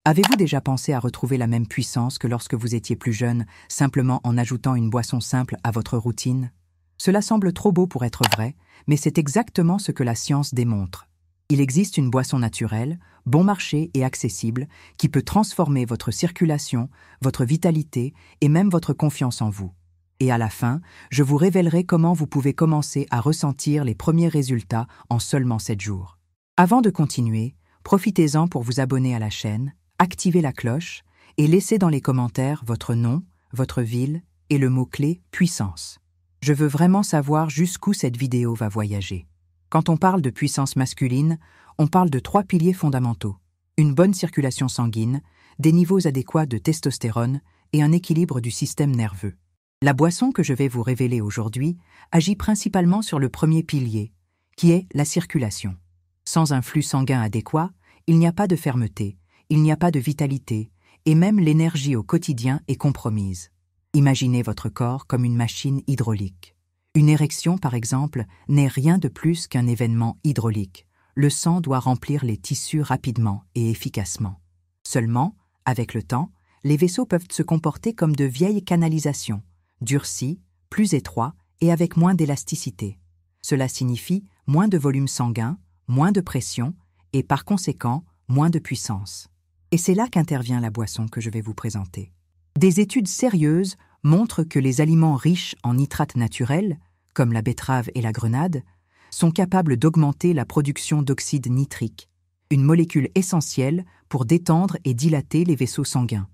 Avez-vous déjà pensé à retrouver la même puissance que lorsque vous étiez plus jeune, simplement en ajoutant une boisson simple à votre routine? Cela semble trop beau pour être vrai, mais c'est exactement ce que la science démontre. Il existe une boisson naturelle, bon marché et accessible, qui peut transformer votre circulation, votre vitalité et même votre confiance en vous. Et à la fin, je vous révélerai comment vous pouvez commencer à ressentir les premiers résultats en seulement 7 jours. Avant de continuer, profitez-en pour vous abonner à la chaîne, activer la cloche et laissez dans les commentaires votre nom, votre ville et le mot-clé « puissance ». Je veux vraiment savoir jusqu'où cette vidéo va voyager. Quand on parle de puissance masculine, on parle de 3 piliers fondamentaux: une bonne circulation sanguine, des niveaux adéquats de testostérone et un équilibre du système nerveux. La boisson que je vais vous révéler aujourd'hui agit principalement sur le premier pilier, qui est la circulation. Sans un flux sanguin adéquat, il n'y a pas de fermeté, il n'y a pas de vitalité, et même l'énergie au quotidien est compromise. Imaginez votre corps comme une machine hydraulique. Une érection, par exemple, n'est rien de plus qu'un événement hydraulique. Le sang doit remplir les tissus rapidement et efficacement. Seulement, avec le temps, les vaisseaux peuvent se comporter comme de vieilles canalisations, durcis, plus étroits et avec moins d'élasticité. Cela signifie moins de volume sanguin, moins de pression et par conséquent, moins de puissance. Et c'est là qu'intervient la boisson que je vais vous présenter. Des études sérieuses montrent que les aliments riches en nitrates naturels, comme la betterave et la grenade, sont capables d'augmenter la production d'oxyde nitrique, une molécule essentielle pour détendre et dilater les vaisseaux sanguins.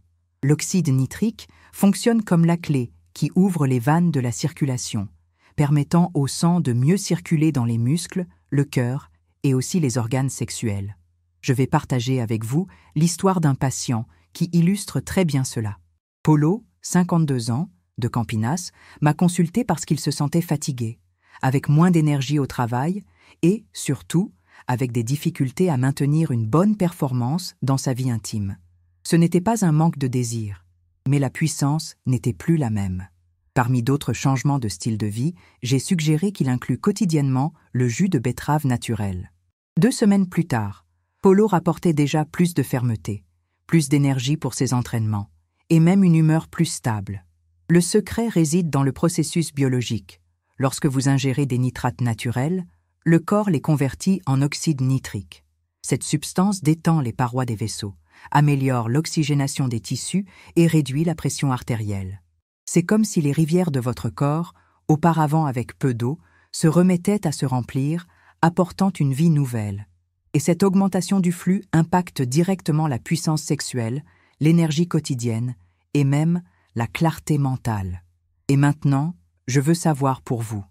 L'oxyde nitrique fonctionne comme la clé qui ouvre les vannes de la circulation, permettant au sang de mieux circuler dans les muscles, le cœur et aussi les organes sexuels. Je vais partager avec vous l'histoire d'un patient qui illustre très bien cela. Polo, 52 ans, de Campinas, m'a consulté parce qu'il se sentait fatigué, avec moins d'énergie au travail et, surtout, avec des difficultés à maintenir une bonne performance dans sa vie intime. Ce n'était pas un manque de désir, mais la puissance n'était plus la même. Parmi d'autres changements de style de vie, j'ai suggéré qu'il inclue quotidiennement le jus de betterave naturel. 2 semaines plus tard, Polo rapportait déjà plus de fermeté, plus d'énergie pour ses entraînements, et même une humeur plus stable. Le secret réside dans le processus biologique. Lorsque vous ingérez des nitrates naturels, le corps les convertit en oxyde nitrique. Cette substance détend les parois des vaisseaux, améliore l'oxygénation des tissus et réduit la pression artérielle. C'est comme si les rivières de votre corps, auparavant avec peu d'eau, se remettaient à se remplir, apportant une vie nouvelle. Et cette augmentation du flux impacte directement la puissance sexuelle, l'énergie quotidienne et même la clarté mentale. Et maintenant, je veux savoir pour vous.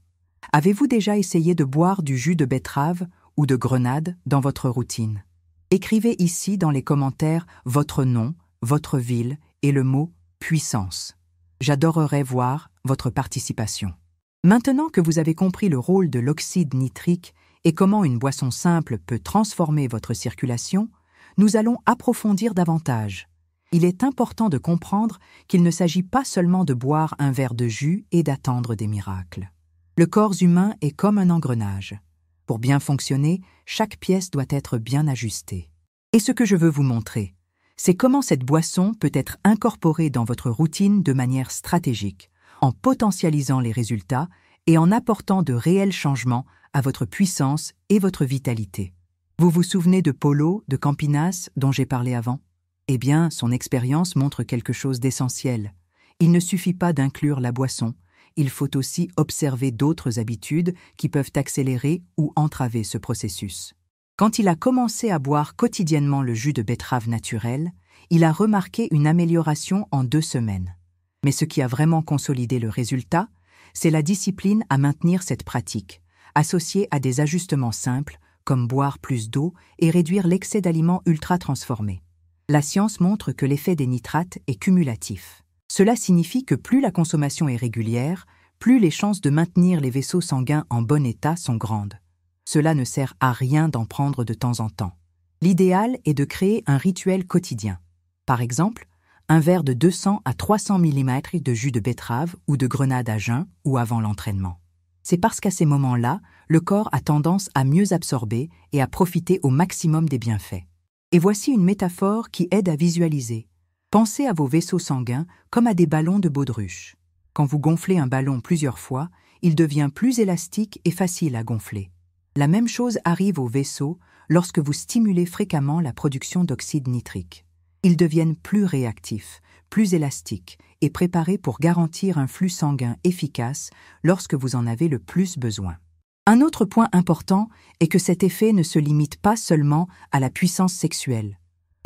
Avez-vous déjà essayé de boire du jus de betterave ou de grenade dans votre routine? Écrivez ici dans les commentaires votre nom, votre ville et le mot « puissance ». J'adorerais voir votre participation. Maintenant que vous avez compris le rôle de l'oxyde nitrique et comment une boisson simple peut transformer votre circulation, nous allons approfondir davantage. Il est important de comprendre qu'il ne s'agit pas seulement de boire un verre de jus et d'attendre des miracles. Le corps humain est comme un engrenage. Pour bien fonctionner, chaque pièce doit être bien ajustée. Et ce que je veux vous montrer, c'est comment cette boisson peut être incorporée dans votre routine de manière stratégique, en potentialisant les résultats et en apportant de réels changements à votre puissance et votre vitalité. Vous vous souvenez de Polo, de Campinas, dont j'ai parlé avant? Eh bien, son expérience montre quelque chose d'essentiel. Il ne suffit pas d'inclure la boisson, il faut aussi observer d'autres habitudes qui peuvent accélérer ou entraver ce processus. Quand il a commencé à boire quotidiennement le jus de betterave naturel, il a remarqué une amélioration en 2 semaines. Mais ce qui a vraiment consolidé le résultat, c'est la discipline à maintenir cette pratique, associée à des ajustements simples, comme boire plus d'eau et réduire l'excès d'aliments ultra-transformés. La science montre que l'effet des nitrates est cumulatif. Cela signifie que plus la consommation est régulière, plus les chances de maintenir les vaisseaux sanguins en bon état sont grandes. Cela ne sert à rien d'en prendre de temps en temps. L'idéal est de créer un rituel quotidien. Par exemple, un verre de 200 à 300 ml de jus de betterave ou de grenade à jeun ou avant l'entraînement. C'est parce qu'à ces moments-là, le corps a tendance à mieux absorber et à profiter au maximum des bienfaits. Et voici une métaphore qui aide à visualiser. Pensez à vos vaisseaux sanguins comme à des ballons de baudruche. Quand vous gonflez un ballon plusieurs fois, il devient plus élastique et facile à gonfler. La même chose arrive aux vaisseaux lorsque vous stimulez fréquemment la production d'oxyde nitrique. Ils deviennent plus réactifs, plus élastiques et préparés pour garantir un flux sanguin efficace lorsque vous en avez le plus besoin. Un autre point important est que cet effet ne se limite pas seulement à la puissance sexuelle.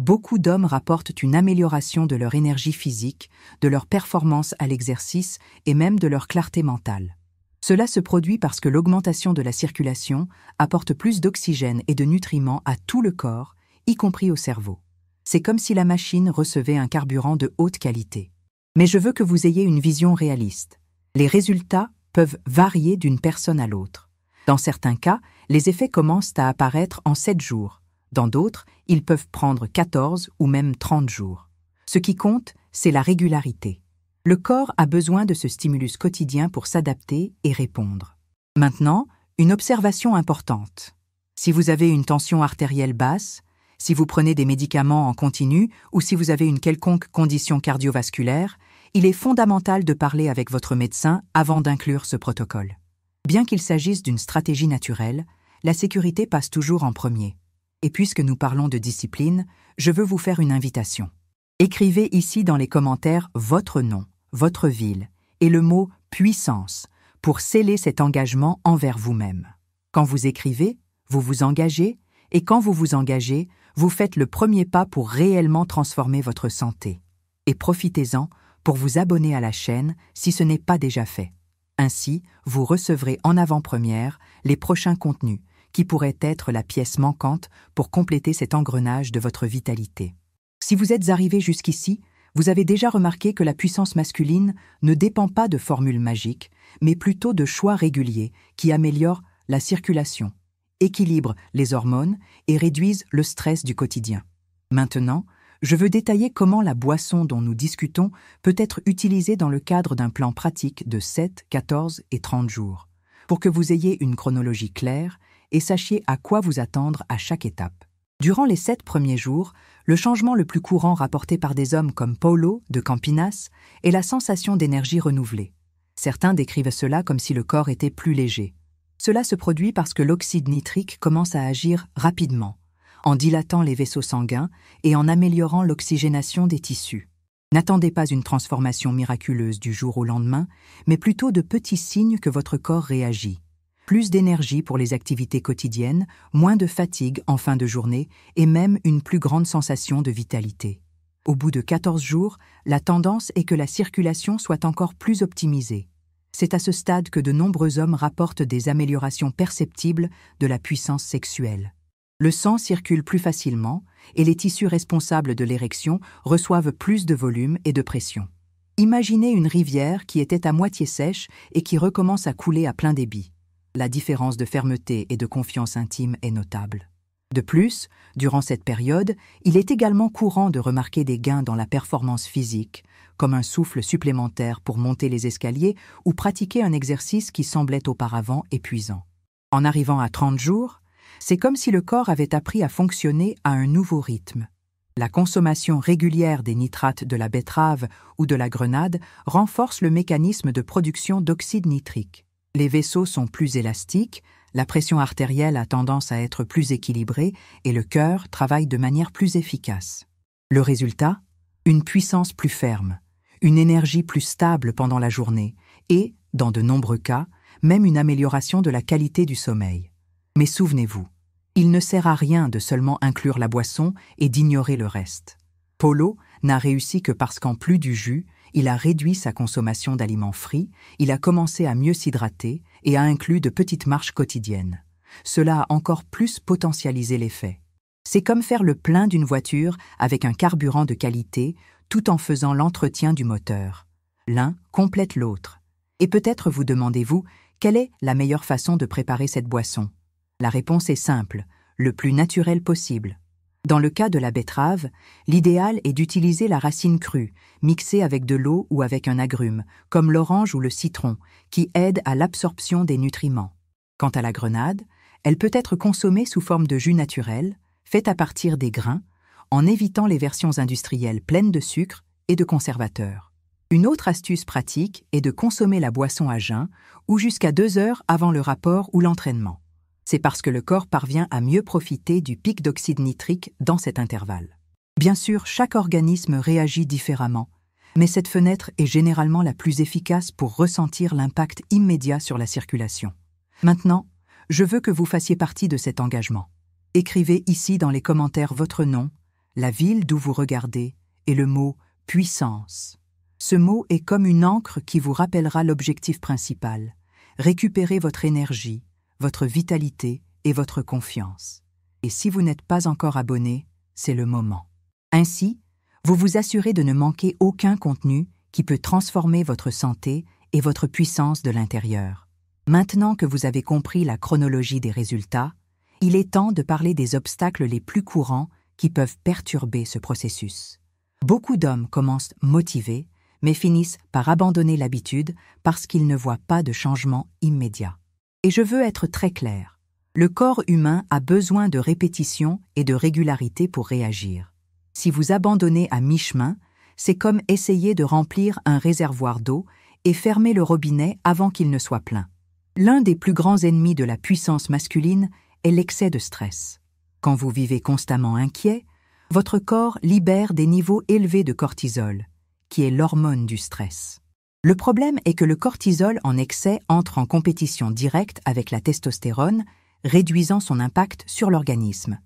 Beaucoup d'hommes rapportent une amélioration de leur énergie physique, de leur performance à l'exercice et même de leur clarté mentale. Cela se produit parce que l'augmentation de la circulation apporte plus d'oxygène et de nutriments à tout le corps, y compris au cerveau. C'est comme si la machine recevait un carburant de haute qualité. Mais je veux que vous ayez une vision réaliste. Les résultats peuvent varier d'une personne à l'autre. Dans certains cas, les effets commencent à apparaître en 7 jours. Dans d'autres, ils peuvent prendre 14 ou même 30 jours. Ce qui compte, c'est la régularité. Le corps a besoin de ce stimulus quotidien pour s'adapter et répondre. Maintenant, une observation importante. Si vous avez une tension artérielle basse, si vous prenez des médicaments en continu ou si vous avez une quelconque condition cardiovasculaire, il est fondamental de parler avec votre médecin avant d'inclure ce protocole. Bien qu'il s'agisse d'une stratégie naturelle, la sécurité passe toujours en premier. Et puisque nous parlons de discipline, je veux vous faire une invitation. Écrivez ici dans les commentaires votre nom, votre ville et le mot « puissance » pour sceller cet engagement envers vous-même. Quand vous écrivez, vous vous engagez, et quand vous vous engagez, vous faites le premier pas pour réellement transformer votre santé. Et profitez-en pour vous abonner à la chaîne si ce n'est pas déjà fait. Ainsi, vous recevrez en avant-première les prochains contenus qui pourraient être la pièce manquante pour compléter cet engrenage de votre vitalité. Si vous êtes arrivé jusqu'ici, vous avez déjà remarqué que la puissance masculine ne dépend pas de formules magiques, mais plutôt de choix réguliers qui améliorent la circulation, équilibrent les hormones et réduisent le stress du quotidien. Maintenant, je veux détailler comment la boisson dont nous discutons peut être utilisée dans le cadre d'un plan pratique de 7, 14 et 30 jours, pour que vous ayez une chronologie claire et sachiez à quoi vous attendre à chaque étape. Durant les 7 premiers jours, le changement le plus courant rapporté par des hommes comme Paulo de Campinas est la sensation d'énergie renouvelée. Certains décrivent cela comme si le corps était plus léger. Cela se produit parce que l'oxyde nitrique commence à agir rapidement, en dilatant les vaisseaux sanguins et en améliorant l'oxygénation des tissus. N'attendez pas une transformation miraculeuse du jour au lendemain, mais plutôt de petits signes que votre corps réagit. Plus d'énergie pour les activités quotidiennes, moins de fatigue en fin de journée et même une plus grande sensation de vitalité. Au bout de 14 jours, la tendance est que la circulation soit encore plus optimisée. C'est à ce stade que de nombreux hommes rapportent des améliorations perceptibles de la puissance sexuelle. Le sang circule plus facilement et les tissus responsables de l'érection reçoivent plus de volume et de pression. Imaginez une rivière qui était à moitié sèche et qui recommence à couler à plein débit. La différence de fermeté et de confiance intime est notable. De plus, durant cette période, il est également courant de remarquer des gains dans la performance physique, comme un souffle supplémentaire pour monter les escaliers ou pratiquer un exercice qui semblait auparavant épuisant. En arrivant à 30 jours, c'est comme si le corps avait appris à fonctionner à un nouveau rythme. La consommation régulière des nitrates de la betterave ou de la grenade renforce le mécanisme de production d'oxyde nitrique. Les vaisseaux sont plus élastiques, la pression artérielle a tendance à être plus équilibrée et le cœur travaille de manière plus efficace. Le résultat ? Une puissance plus ferme, une énergie plus stable pendant la journée et, dans de nombreux cas, même une amélioration de la qualité du sommeil. Mais souvenez-vous, il ne sert à rien de seulement inclure la boisson et d'ignorer le reste. Paulo n'a réussi que parce qu'en plus du jus, il a réduit sa consommation d'aliments frits, il a commencé à mieux s'hydrater et a inclus de petites marches quotidiennes. Cela a encore plus potentialisé l'effet. C'est comme faire le plein d'une voiture avec un carburant de qualité tout en faisant l'entretien du moteur. L'un complète l'autre. Et peut-être vous demandez-vous, quelle est la meilleure façon de préparer cette boisson ? La réponse est simple, le plus naturel possible. Dans le cas de la betterave, l'idéal est d'utiliser la racine crue, mixée avec de l'eau ou avec un agrume, comme l'orange ou le citron, qui aide à l'absorption des nutriments. Quant à la grenade, elle peut être consommée sous forme de jus naturel, fait à partir des grains, en évitant les versions industrielles pleines de sucre et de conservateurs. Une autre astuce pratique est de consommer la boisson à jeun ou jusqu'à 2 heures avant le rapport ou l'entraînement. C'est parce que le corps parvient à mieux profiter du pic d'oxyde nitrique dans cet intervalle. Bien sûr, chaque organisme réagit différemment, mais cette fenêtre est généralement la plus efficace pour ressentir l'impact immédiat sur la circulation. Maintenant, je veux que vous fassiez partie de cet engagement. Écrivez ici dans les commentaires votre nom, la ville d'où vous regardez et le mot « puissance ». Ce mot est comme une encre qui vous rappellera l'objectif principal, récupérer votre énergie, votre vitalité et votre confiance. Et si vous n'êtes pas encore abonné, c'est le moment. Ainsi, vous vous assurez de ne manquer aucun contenu qui peut transformer votre santé et votre puissance de l'intérieur. Maintenant que vous avez compris la chronologie des résultats, il est temps de parler des obstacles les plus courants qui peuvent perturber ce processus. Beaucoup d'hommes commencent motivés, mais finissent par abandonner l'habitude parce qu'ils ne voient pas de changement immédiat. Et je veux être très clair, le corps humain a besoin de répétition et de régularité pour réagir. Si vous abandonnez à mi-chemin, c'est comme essayer de remplir un réservoir d'eau et fermer le robinet avant qu'il ne soit plein. L'un des plus grands ennemis de la puissance masculine est l'excès de stress. Quand vous vivez constamment inquiet, votre corps libère des niveaux élevés de cortisol, qui est l'hormone du stress. Le problème est que le cortisol en excès entre en compétition directe avec la testostérone, réduisant son impact sur l'organisme.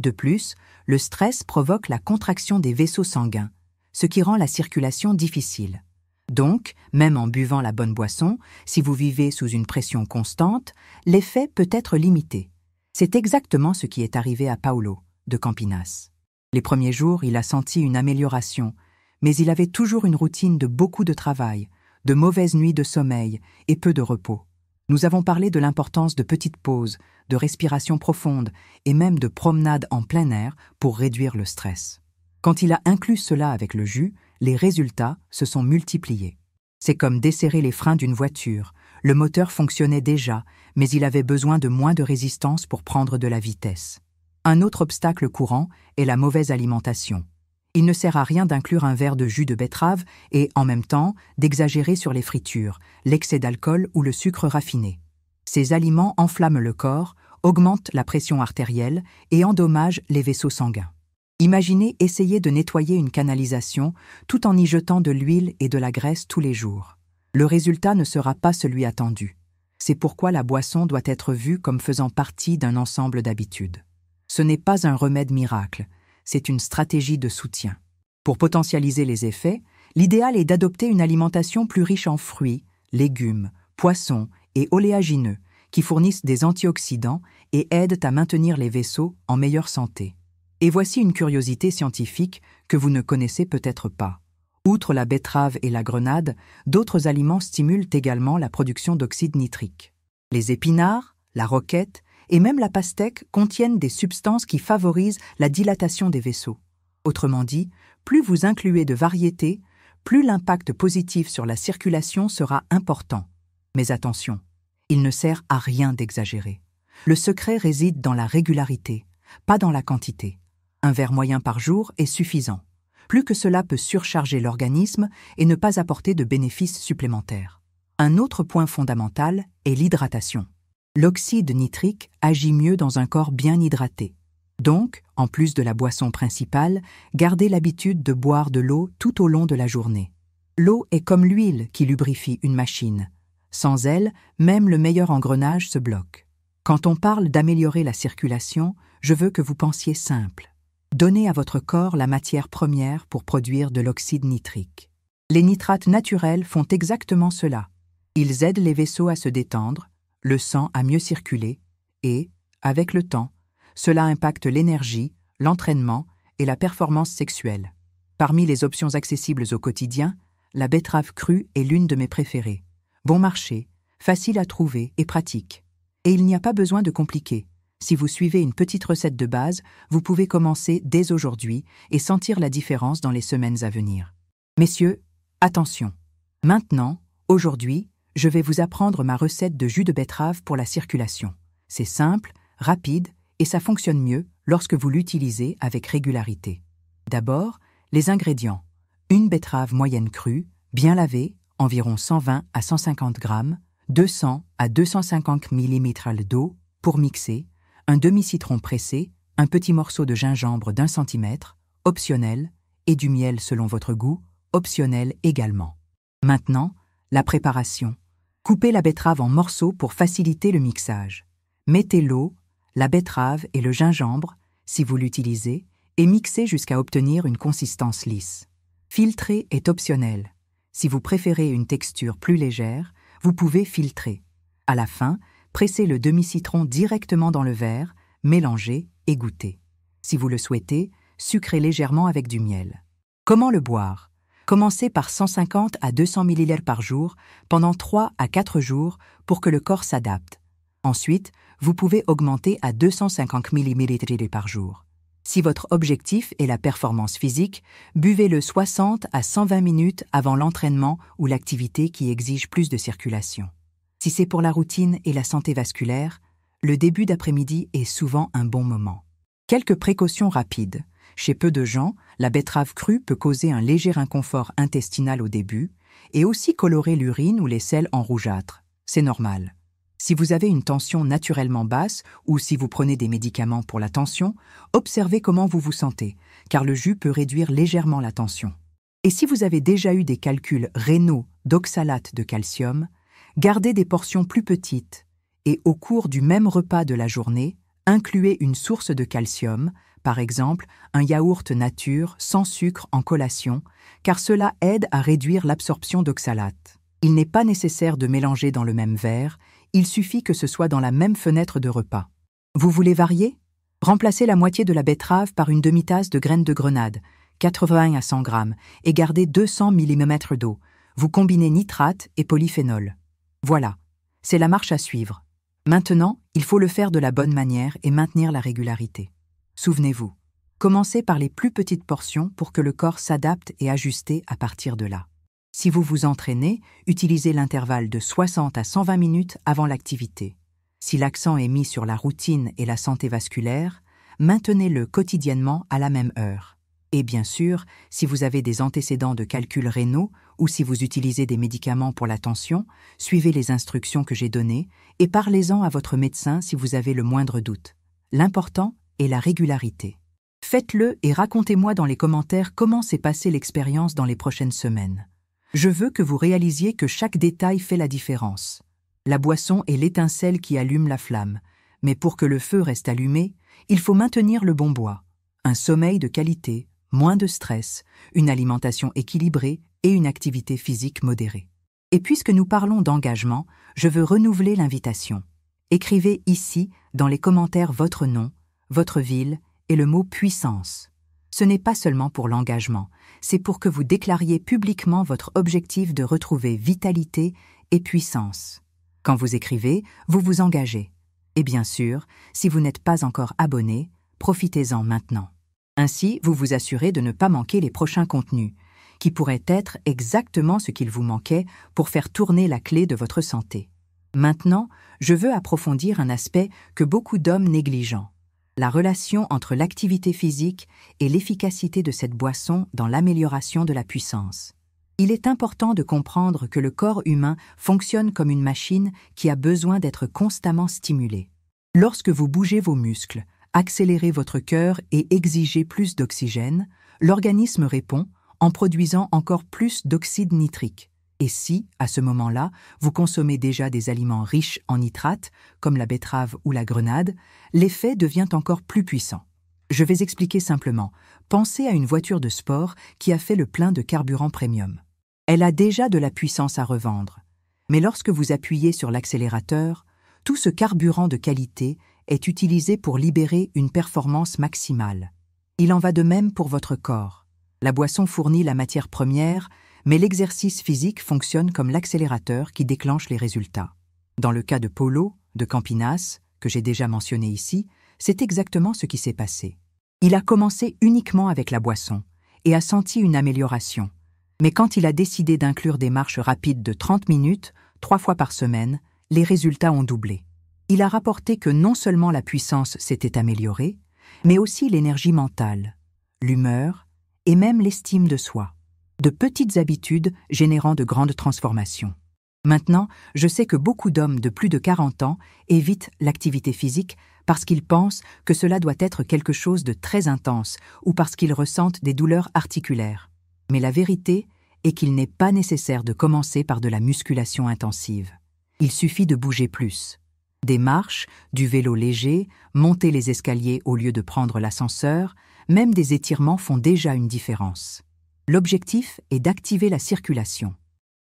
De plus, le stress provoque la contraction des vaisseaux sanguins, ce qui rend la circulation difficile. Donc, même en buvant la bonne boisson, si vous vivez sous une pression constante, l'effet peut être limité. C'est exactement ce qui est arrivé à Paulo, de Campinas. Les premiers jours, il a senti une amélioration, mais il avait toujours une routine de beaucoup de travail, de mauvaises nuits de sommeil et peu de repos. Nous avons parlé de l'importance de petites pauses, de respiration profonde et même de promenades en plein air pour réduire le stress. Quand il a inclus cela avec le jus, les résultats se sont multipliés. C'est comme desserrer les freins d'une voiture. Le moteur fonctionnait déjà, mais il avait besoin de moins de résistance pour prendre de la vitesse. Un autre obstacle courant est la mauvaise alimentation. Il ne sert à rien d'inclure un verre de jus de betterave et, en même temps, d'exagérer sur les fritures, l'excès d'alcool ou le sucre raffiné. Ces aliments enflamment le corps, augmentent la pression artérielle et endommagent les vaisseaux sanguins. Imaginez essayer de nettoyer une canalisation tout en y jetant de l'huile et de la graisse tous les jours. Le résultat ne sera pas celui attendu. C'est pourquoi la boisson doit être vue comme faisant partie d'un ensemble d'habitudes. Ce n'est pas un remède miracle, c'est une stratégie de soutien. Pour potentialiser les effets, l'idéal est d'adopter une alimentation plus riche en fruits, légumes, poissons et oléagineux qui fournissent des antioxydants et aident à maintenir les vaisseaux en meilleure santé. Et voici une curiosité scientifique que vous ne connaissez peut-être pas. Outre la betterave et la grenade, d'autres aliments stimulent également la production d'oxyde nitrique. Les épinards, la roquette et même la pastèque contiennent des substances qui favorisent la dilatation des vaisseaux. Autrement dit, plus vous incluez de variétés, plus l'impact positif sur la circulation sera important. Mais attention, il ne sert à rien d'exagérer. Le secret réside dans la régularité, pas dans la quantité. Un verre moyen par jour est suffisant. Plus que cela peut surcharger l'organisme et ne pas apporter de bénéfices supplémentaires. Un autre point fondamental est l'hydratation. L'oxyde nitrique agit mieux dans un corps bien hydraté. Donc, en plus de la boisson principale, gardez l'habitude de boire de l'eau tout au long de la journée. L'eau est comme l'huile qui lubrifie une machine. Sans elle, même le meilleur engrenage se bloque. Quand on parle d'améliorer la circulation, je veux que vous pensiez simple. Donnez à votre corps la matière première pour produire de l'oxyde nitrique. Les nitrates naturels font exactement cela. Ils aident les vaisseaux à se détendre, le sang à mieux circuler et, avec le temps, cela impacte l'énergie, l'entraînement et la performance sexuelle. Parmi les options accessibles au quotidien, la betterave crue est l'une de mes préférées. Bon marché, facile à trouver et pratique. Et il n'y a pas besoin de compliquer. Si vous suivez une petite recette de base, vous pouvez commencer dès aujourd'hui et sentir la différence dans les semaines à venir. Messieurs, attention. Maintenant, aujourd'hui, je vais vous apprendre ma recette de jus de betterave pour la circulation. C'est simple, rapide et ça fonctionne mieux lorsque vous l'utilisez avec régularité. D'abord, les ingrédients. Une betterave moyenne crue, bien lavée, environ 120 à 150 grammes, 200 à 250 ml d'eau pour mixer, un demi-citron pressé, un petit morceau de gingembre d'1 cm, optionnel, et du miel selon votre goût, optionnel également. Maintenant, la préparation. Coupez la betterave en morceaux pour faciliter le mixage. Mettez l'eau, la betterave et le gingembre, si vous l'utilisez, et mixez jusqu'à obtenir une consistance lisse. Filtrer est optionnel. Si vous préférez une texture plus légère, vous pouvez filtrer. À la fin, pressez le demi-citron directement dans le verre, mélangez et goûtez. Si vous le souhaitez, sucrez légèrement avec du miel. Comment le boire? Commencez par 150 à 200 ml par jour pendant 3 à 4 jours pour que le corps s'adapte. Ensuite, vous pouvez augmenter à 250 ml par jour. Si votre objectif est la performance physique, buvez-le 60 à 120 minutes avant l'entraînement ou l'activité qui exige plus de circulation. Si c'est pour la routine et la santé vasculaire, le début d'après-midi est souvent un bon moment. Quelques précautions rapides. Chez peu de gens, la betterave crue peut causer un léger inconfort intestinal au début et aussi colorer l'urine ou les selles en rougeâtre. C'est normal. Si vous avez une tension naturellement basse ou si vous prenez des médicaments pour la tension, observez comment vous vous sentez, car le jus peut réduire légèrement la tension. Et si vous avez déjà eu des calculs rénaux d'oxalate de calcium, gardez des portions plus petites et au cours du même repas de la journée, incluez une source de calcium, par exemple un yaourt nature sans sucre en collation, car cela aide à réduire l'absorption d'oxalate. Il n'est pas nécessaire de mélanger dans le même verre, il suffit que ce soit dans la même fenêtre de repas. Vous voulez varier? Remplacez la moitié de la betterave par une demi-tasse de graines de grenade, 80 à 100 grammes, et gardez 200 ml d'eau. Vous combinez nitrate et polyphénol. Voilà, c'est la marche à suivre. Maintenant, il faut le faire de la bonne manière et maintenir la régularité. Souvenez-vous, commencez par les plus petites portions pour que le corps s'adapte et ajuste à partir de là. Si vous vous entraînez, utilisez l'intervalle de 60 à 120 minutes avant l'activité. Si l'accent est mis sur la routine et la santé vasculaire, maintenez-le quotidiennement à la même heure. Et bien sûr, si vous avez des antécédents de calculs rénaux ou si vous utilisez des médicaments pour la tension, suivez les instructions que j'ai données et parlez-en à votre médecin si vous avez le moindre doute. L'important est la régularité. Faites-le et racontez-moi dans les commentaires comment s'est passée l'expérience dans les prochaines semaines. Je veux que vous réalisiez que chaque détail fait la différence. La boisson est l'étincelle qui allume la flamme, mais pour que le feu reste allumé, il faut maintenir le bon bois. Un sommeil de qualité, moins de stress, une alimentation équilibrée et une activité physique modérée. Et puisque nous parlons d'engagement, je veux renouveler l'invitation. Écrivez ici, dans les commentaires, votre nom, votre ville et le mot « puissance ». Ce n'est pas seulement pour l'engagement, c'est pour que vous déclariez publiquement votre objectif de retrouver vitalité et puissance. Quand vous écrivez, vous vous engagez. Et bien sûr, si vous n'êtes pas encore abonné, profitez-en maintenant. Ainsi, vous vous assurez de ne pas manquer les prochains contenus, qui pourraient être exactement ce qu'il vous manquait pour faire tourner la clé de votre santé. Maintenant, je veux approfondir un aspect que beaucoup d'hommes négligent. La relation entre l'activité physique et l'efficacité de cette boisson dans l'amélioration de la puissance. Il est important de comprendre que le corps humain fonctionne comme une machine qui a besoin d'être constamment stimulée. Lorsque vous bougez vos muscles, accélérez votre cœur et exigez plus d'oxygène, l'organisme répond en produisant encore plus d'oxyde nitrique. Et si, à ce moment-là, vous consommez déjà des aliments riches en nitrates, comme la betterave ou la grenade, l'effet devient encore plus puissant. Je vais expliquer simplement. Pensez à une voiture de sport qui a fait le plein de carburant premium. Elle a déjà de la puissance à revendre. Mais lorsque vous appuyez sur l'accélérateur, tout ce carburant de qualité est utilisé pour libérer une performance maximale. Il en va de même pour votre corps. La boisson fournit la matière première, mais l'exercice physique fonctionne comme l'accélérateur qui déclenche les résultats. Dans le cas de Paulo, de Campinas, que j'ai déjà mentionné ici, c'est exactement ce qui s'est passé. Il a commencé uniquement avec la boisson et a senti une amélioration. Mais quand il a décidé d'inclure des marches rapides de 30 minutes, 3 fois par semaine, les résultats ont doublé. Il a rapporté que non seulement la puissance s'était améliorée, mais aussi l'énergie mentale, l'humeur, et même l'estime de soi. De petites habitudes générant de grandes transformations. Maintenant, je sais que beaucoup d'hommes de plus de 40 ans évitent l'activité physique parce qu'ils pensent que cela doit être quelque chose de très intense ou parce qu'ils ressentent des douleurs articulaires. Mais la vérité est qu'il n'est pas nécessaire de commencer par de la musculation intensive. Il suffit de bouger plus. Des marches, du vélo léger, monter les escaliers au lieu de prendre l'ascenseur, même des étirements font déjà une différence. L'objectif est d'activer la circulation.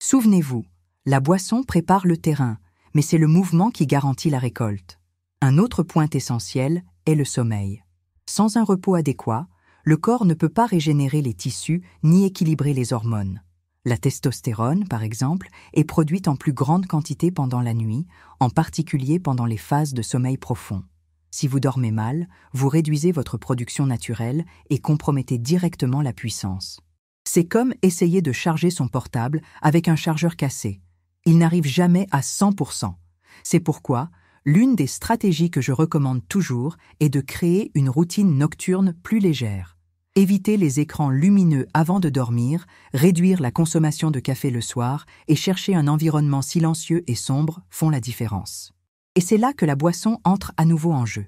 Souvenez-vous, la boisson prépare le terrain, mais c'est le mouvement qui garantit la récolte. Un autre point essentiel est le sommeil. Sans un repos adéquat, le corps ne peut pas régénérer les tissus ni équilibrer les hormones. La testostérone, par exemple, est produite en plus grande quantité pendant la nuit, en particulier pendant les phases de sommeil profond. Si vous dormez mal, vous réduisez votre production naturelle et compromettez directement la puissance. C'est comme essayer de charger son portable avec un chargeur cassé. Il n'arrive jamais à 100%. C'est pourquoi l'une des stratégies que je recommande toujours est de créer une routine nocturne plus légère. Éviter les écrans lumineux avant de dormir, réduire la consommation de café le soir et chercher un environnement silencieux et sombre font la différence. Et c'est là que la boisson entre à nouveau en jeu.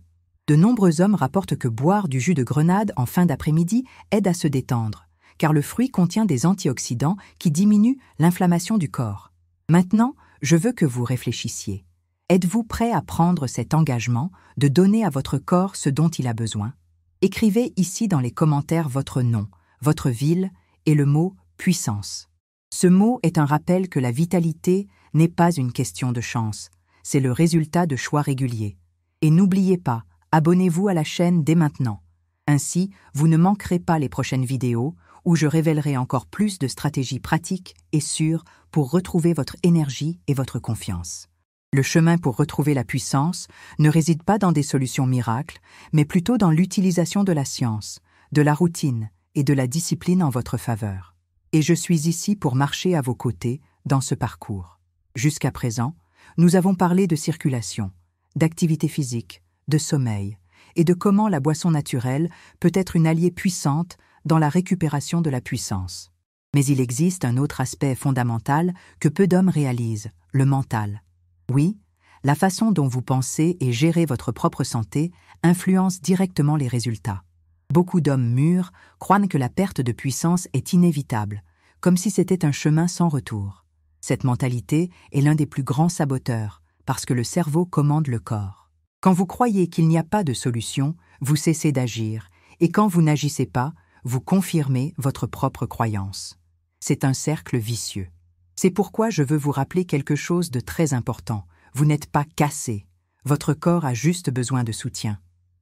De nombreux hommes rapportent que boire du jus de grenade en fin d'après-midi aide à se détendre, car le fruit contient des antioxydants qui diminuent l'inflammation du corps. Maintenant, je veux que vous réfléchissiez. Êtes-vous prêt à prendre cet engagement de donner à votre corps ce dont il a besoin? Écrivez ici dans les commentaires votre nom, votre ville et le mot « puissance ». Ce mot est un rappel que la vitalité n'est pas une question de chance, c'est le résultat de choix réguliers. Et n'oubliez pas, abonnez-vous à la chaîne dès maintenant. Ainsi, vous ne manquerez pas les prochaines vidéos où je révélerai encore plus de stratégies pratiques et sûres pour retrouver votre énergie et votre confiance. Le chemin pour retrouver la puissance ne réside pas dans des solutions miracles, mais plutôt dans l'utilisation de la science, de la routine et de la discipline en votre faveur. Et je suis ici pour marcher à vos côtés dans ce parcours. Jusqu'à présent, nous avons parlé de circulation, d'activité physique, de sommeil et de comment la boisson naturelle peut être une alliée puissante dans la récupération de la puissance. Mais il existe un autre aspect fondamental que peu d'hommes réalisent, le mental. Oui, la façon dont vous pensez et gérez votre propre santé influence directement les résultats. Beaucoup d'hommes mûrs croient que la perte de puissance est inévitable, comme si c'était un chemin sans retour. Cette mentalité est l'un des plus grands saboteurs, parce que le cerveau commande le corps. Quand vous croyez qu'il n'y a pas de solution, vous cessez d'agir, et quand vous n'agissez pas, vous confirmez votre propre croyance. C'est un cercle vicieux. C'est pourquoi je veux vous rappeler quelque chose de très important. Vous n'êtes pas cassé. Votre corps a juste besoin de soutien.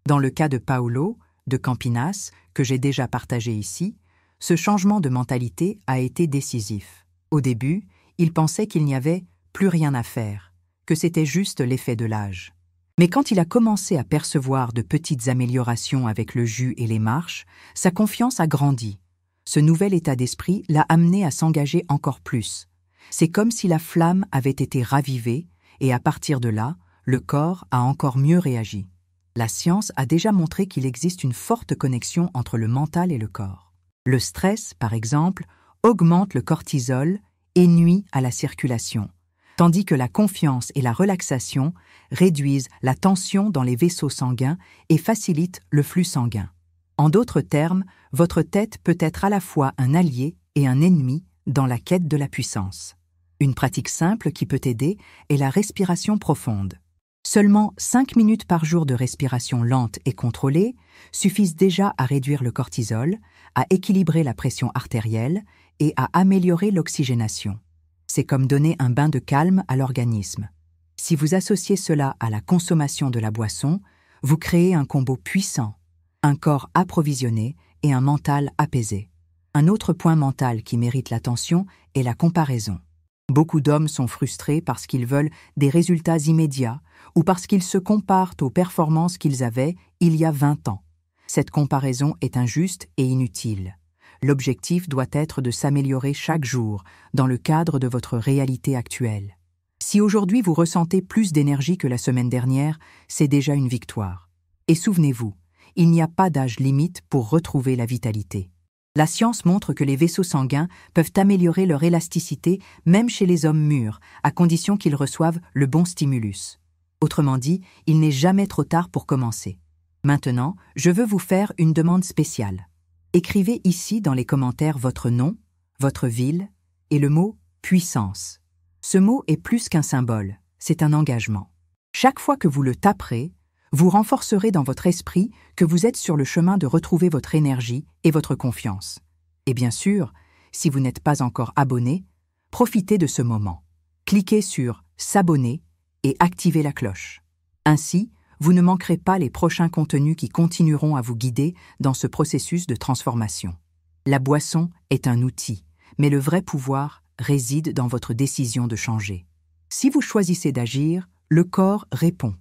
Dans le cas de Paolo, de Campinas, que j'ai déjà partagé ici, ce changement de mentalité a été décisif. Au début, il pensait qu'il n'y avait plus rien à faire, que c'était juste l'effet de l'âge. Mais quand il a commencé à percevoir de petites améliorations avec le jus et les marches, sa confiance a grandi. Ce nouvel état d'esprit l'a amené à s'engager encore plus. C'est comme si la flamme avait été ravivée et à partir de là, le corps a encore mieux réagi. La science a déjà montré qu'il existe une forte connexion entre le mental et le corps. Le stress, par exemple, augmente le cortisol et nuit à la circulation, tandis que la confiance et la relaxation réduisent la tension dans les vaisseaux sanguins et facilitent le flux sanguin. En d'autres termes, votre tête peut être à la fois un allié et un ennemi dans la quête de la puissance. Une pratique simple qui peut aider est la respiration profonde. Seulement 5 minutes par jour de respiration lente et contrôlée suffisent déjà à réduire le cortisol, à équilibrer la pression artérielle et à améliorer l'oxygénation. C'est comme donner un bain de calme à l'organisme. Si vous associez cela à la consommation de la boisson, vous créez un combo puissant, un corps approvisionné et un mental apaisé. Un autre point mental qui mérite l'attention est la comparaison. Beaucoup d'hommes sont frustrés parce qu'ils veulent des résultats immédiats ou parce qu'ils se comparent aux performances qu'ils avaient il y a 20 ans. Cette comparaison est injuste et inutile. L'objectif doit être de s'améliorer chaque jour dans le cadre de votre réalité actuelle. Si aujourd'hui vous ressentez plus d'énergie que la semaine dernière, c'est déjà une victoire. Et souvenez-vous, il n'y a pas d'âge limite pour retrouver la vitalité. La science montre que les vaisseaux sanguins peuvent améliorer leur élasticité même chez les hommes mûrs, à condition qu'ils reçoivent le bon stimulus. Autrement dit, il n'est jamais trop tard pour commencer. Maintenant, je veux vous faire une demande spéciale. Écrivez ici dans les commentaires votre nom, votre ville et le mot « puissance ». Ce mot est plus qu'un symbole, c'est un engagement. Chaque fois que vous le taperez, vous renforcerez dans votre esprit que vous êtes sur le chemin de retrouver votre énergie et votre confiance. Et bien sûr, si vous n'êtes pas encore abonné, profitez de ce moment. Cliquez sur « S'abonner » et activez la cloche. Ainsi, vous ne manquerez pas les prochains contenus qui continueront à vous guider dans ce processus de transformation. La boisson est un outil, mais le vrai pouvoir réside dans votre décision de changer. Si vous choisissez d'agir, le corps répond.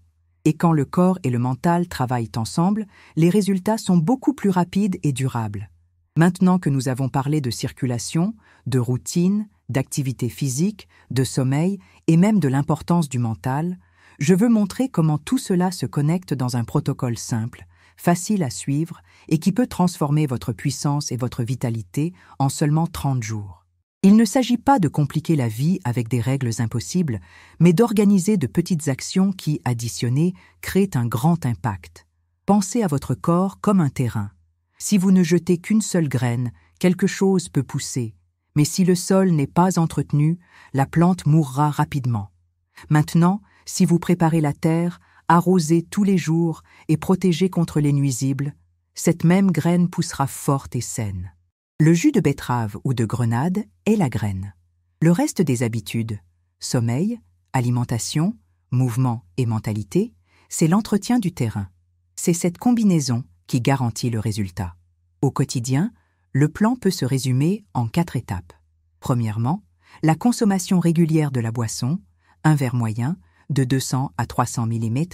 Et quand le corps et le mental travaillent ensemble, les résultats sont beaucoup plus rapides et durables. Maintenant que nous avons parlé de circulation, de routine, d'activité physique, de sommeil et même de l'importance du mental, je veux montrer comment tout cela se connecte dans un protocole simple, facile à suivre et qui peut transformer votre puissance et votre vitalité en seulement 30 jours. Il ne s'agit pas de compliquer la vie avec des règles impossibles, mais d'organiser de petites actions qui, additionnées, créent un grand impact. Pensez à votre corps comme un terrain. Si vous ne jetez qu'une seule graine, quelque chose peut pousser, mais si le sol n'est pas entretenu, la plante mourra rapidement. Maintenant, si vous préparez la terre, arrosez tous les jours et protégez contre les nuisibles, cette même graine poussera forte et saine. Le jus de betterave ou de grenade est la graine. Le reste des habitudes, sommeil, alimentation, mouvement et mentalité, c'est l'entretien du terrain. C'est cette combinaison qui garantit le résultat. Au quotidien, le plan peut se résumer en 4 étapes. Premièrement, la consommation régulière de la boisson, un verre moyen, de 200 à 300 ml,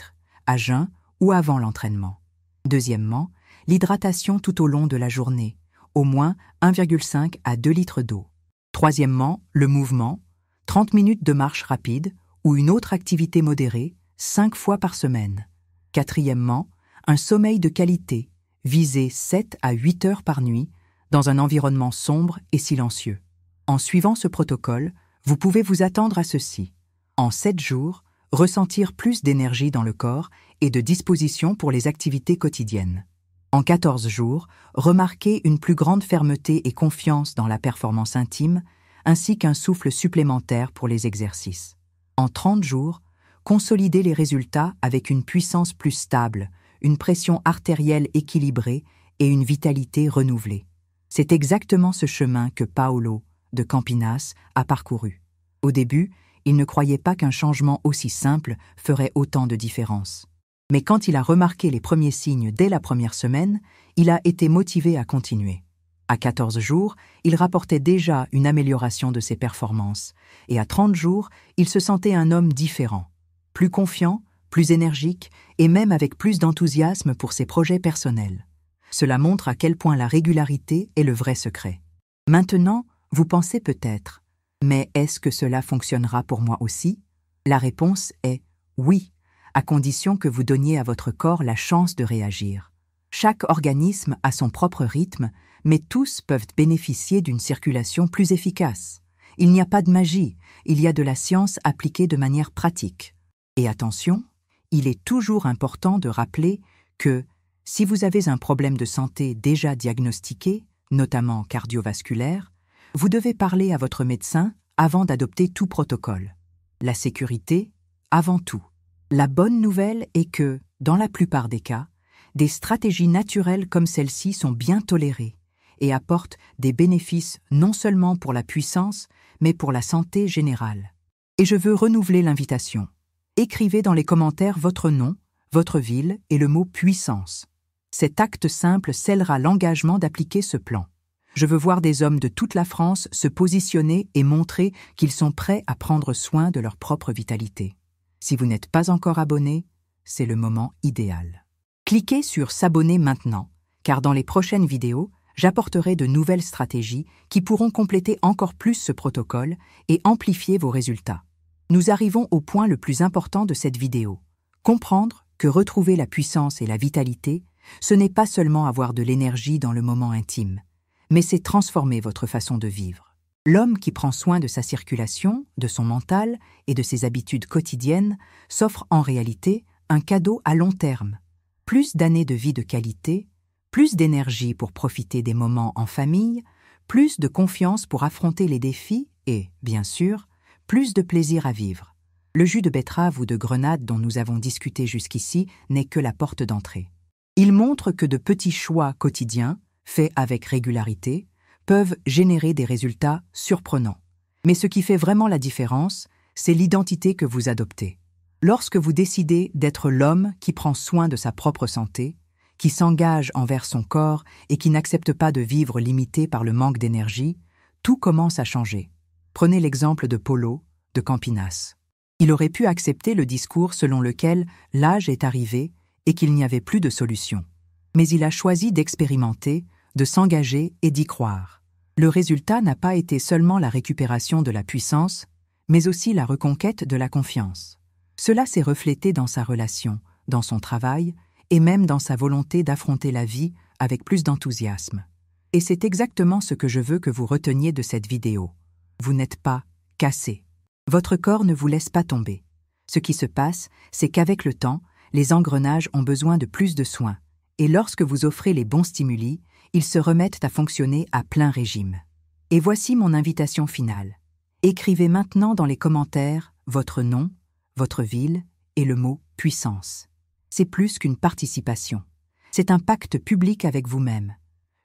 à jeun ou avant l'entraînement. Deuxièmement, l'hydratation tout au long de la journée, au moins 1,5 à 2 litres d'eau. Troisièmement, le mouvement, 30 minutes de marche rapide ou une autre activité modérée, 5 fois par semaine. Quatrièmement, un sommeil de qualité, visez 7 à 8 heures par nuit, dans un environnement sombre et silencieux. En suivant ce protocole, vous pouvez vous attendre à ceci. En 7 jours, ressentir plus d'énergie dans le corps et de disposition pour les activités quotidiennes. En 14 jours, remarquez une plus grande fermeté et confiance dans la performance intime, ainsi qu'un souffle supplémentaire pour les exercices. En 30 jours, consolidez les résultats avec une puissance plus stable, une pression artérielle équilibrée et une vitalité renouvelée. C'est exactement ce chemin que Paolo de Campinas a parcouru. Au début, il ne croyait pas qu'un changement aussi simple ferait autant de différence. Mais quand il a remarqué les premiers signes dès la première semaine, il a été motivé à continuer. À 14 jours, il rapportait déjà une amélioration de ses performances, et à 30 jours, il se sentait un homme différent, plus confiant, plus énergique et même avec plus d'enthousiasme pour ses projets personnels. Cela montre à quel point la régularité est le vrai secret. Maintenant, vous pensez peut-être, mais est-ce que cela fonctionnera pour moi aussi? La réponse est oui, à condition que vous donniez à votre corps la chance de réagir. Chaque organisme a son propre rythme, mais tous peuvent bénéficier d'une circulation plus efficace. Il n'y a pas de magie, il y a de la science appliquée de manière pratique. Et attention, il est toujours important de rappeler que, si vous avez un problème de santé déjà diagnostiqué, notamment cardiovasculaire, vous devez parler à votre médecin avant d'adopter tout protocole. La sécurité, avant tout. La bonne nouvelle est que, dans la plupart des cas, des stratégies naturelles comme celle-ci sont bien tolérées et apportent des bénéfices non seulement pour la puissance, mais pour la santé générale. Et je veux renouveler l'invitation. Écrivez dans les commentaires votre nom, votre ville et le mot « puissance ». Cet acte simple scellera l'engagement d'appliquer ce plan. Je veux voir des hommes de toute la France se positionner et montrer qu'ils sont prêts à prendre soin de leur propre vitalité. Si vous n'êtes pas encore abonné, c'est le moment idéal. Cliquez sur « S'abonner maintenant », car dans les prochaines vidéos, j'apporterai de nouvelles stratégies qui pourront compléter encore plus ce protocole et amplifier vos résultats. Nous arrivons au point le plus important de cette vidéo. Comprendre que retrouver la puissance et la vitalité, ce n'est pas seulement avoir de l'énergie dans le moment intime, mais c'est transformer votre façon de vivre. L'homme qui prend soin de sa circulation, de son mental et de ses habitudes quotidiennes s'offre en réalité un cadeau à long terme. Plus d'années de vie de qualité, plus d'énergie pour profiter des moments en famille, plus de confiance pour affronter les défis et, bien sûr, plus de plaisir à vivre. Le jus de betterave ou de grenade dont nous avons discuté jusqu'ici n'est que la porte d'entrée. Il montre que de petits choix quotidiens, faits avec régularité, peuvent générer des résultats surprenants. Mais ce qui fait vraiment la différence, c'est l'identité que vous adoptez. Lorsque vous décidez d'être l'homme qui prend soin de sa propre santé, qui s'engage envers son corps et qui n'accepte pas de vivre limité par le manque d'énergie, tout commence à changer. Prenez l'exemple de Polo, de Campinas. Il aurait pu accepter le discours selon lequel l'âge est arrivé et qu'il n'y avait plus de solution. Mais il a choisi d'expérimenter, de s'engager et d'y croire. Le résultat n'a pas été seulement la récupération de la puissance, mais aussi la reconquête de la confiance. Cela s'est reflété dans sa relation, dans son travail et même dans sa volonté d'affronter la vie avec plus d'enthousiasme. Et c'est exactement ce que je veux que vous reteniez de cette vidéo. Vous n'êtes pas cassé. Votre corps ne vous laisse pas tomber. Ce qui se passe, c'est qu'avec le temps, les engrenages ont besoin de plus de soins. Et lorsque vous offrez les bons stimuli, ils se remettent à fonctionner à plein régime. Et voici mon invitation finale. Écrivez maintenant dans les commentaires votre nom, votre ville et le mot « puissance ». C'est plus qu'une participation. C'est un pacte public avec vous-même.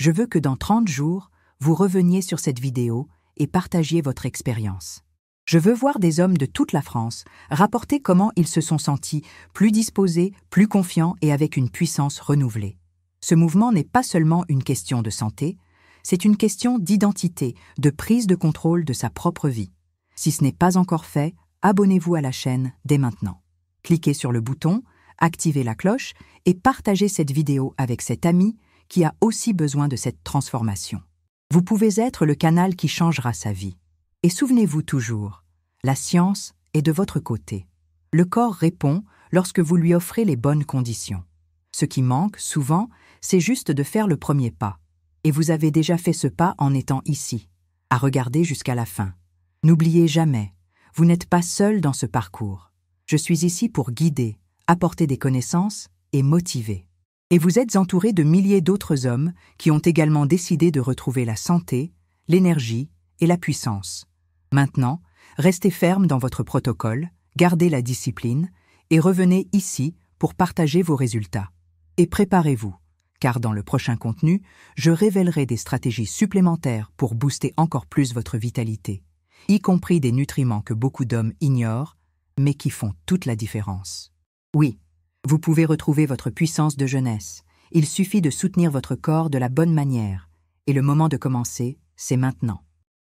Je veux que dans 30 jours, vous reveniez sur cette vidéo et partagiez votre expérience. Je veux voir des hommes de toute la France rapporter comment ils se sont sentis plus disposés, plus confiants et avec une puissance renouvelée. Ce mouvement n'est pas seulement une question de santé, c'est une question d'identité, de prise de contrôle de sa propre vie. Si ce n'est pas encore fait, abonnez-vous à la chaîne dès maintenant. Cliquez sur le bouton, activez la cloche et partagez cette vidéo avec cet ami qui a aussi besoin de cette transformation. Vous pouvez être le canal qui changera sa vie. Et souvenez-vous toujours, la science est de votre côté. Le corps répond lorsque vous lui offrez les bonnes conditions. Ce qui manque, souvent, c'est juste de faire le premier pas. Et vous avez déjà fait ce pas en étant ici, à regarder jusqu'à la fin. N'oubliez jamais, vous n'êtes pas seul dans ce parcours. Je suis ici pour guider, apporter des connaissances et motiver. Et vous êtes entouré de milliers d'autres hommes qui ont également décidé de retrouver la santé, l'énergie et la puissance. Maintenant, restez ferme dans votre protocole, gardez la discipline et revenez ici pour partager vos résultats. Et préparez-vous, car dans le prochain contenu, je révélerai des stratégies supplémentaires pour booster encore plus votre vitalité, y compris des nutriments que beaucoup d'hommes ignorent, mais qui font toute la différence. Oui, vous pouvez retrouver votre puissance de jeunesse. Il suffit de soutenir votre corps de la bonne manière. Et le moment de commencer, c'est maintenant.